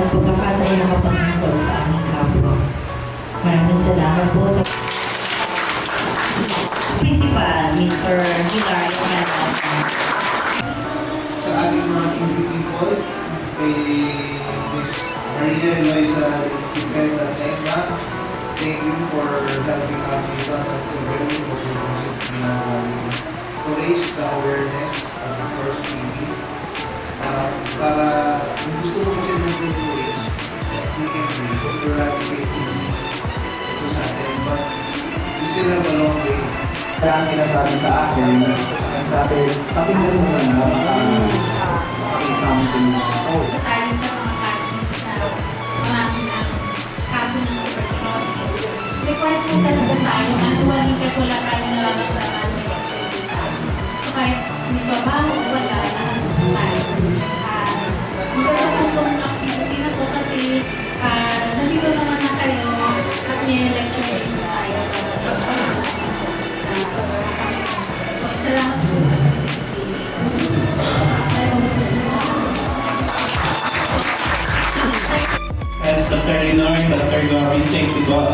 at pagkakataon na mapagtungkol sa aming kapwa. Maraming salamat po sa Principal, Mr. Gilario Mendoza. Sa ating mga Hindi people, kay Ms. Maria Eloisa Sipeta Tekma, thank you for helping out with that. That's a very important to raise the awareness of the first TV. Para kung gusto mo kasi ng graduates, we can eradicate ito sa atin. But we still have a long way. Kaya ang sinasabi sa akin, sabi, patingnan mo na makakisama So, tayo sa mga parties na marami ng kaso ng tuberculosis. Required po talaga tayo na huwaling ka wala tayo nararamdaman ng sexuality. So kahit may babaho o wala na tayo. Maganda po po ng activity na po kasi nandito naman na kayo at may lecture din tayo sa so salamat po sa As Dr. Lenore, Dr. Gomez, thank you po.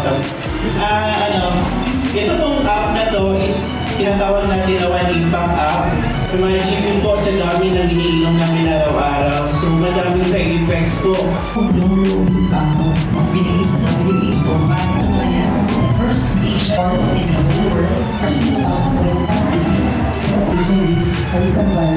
Ito pong app na to is tinatawag natin na One Impact app. Imagine po sa dami ng iniinom namin araw-araw. So madaming side effects po. Kung lumulubog pa ako, magbinigay sa WB's for bakit ito kaya the first Asian in the whole world, kasi 2012 disease. Usually, I can buy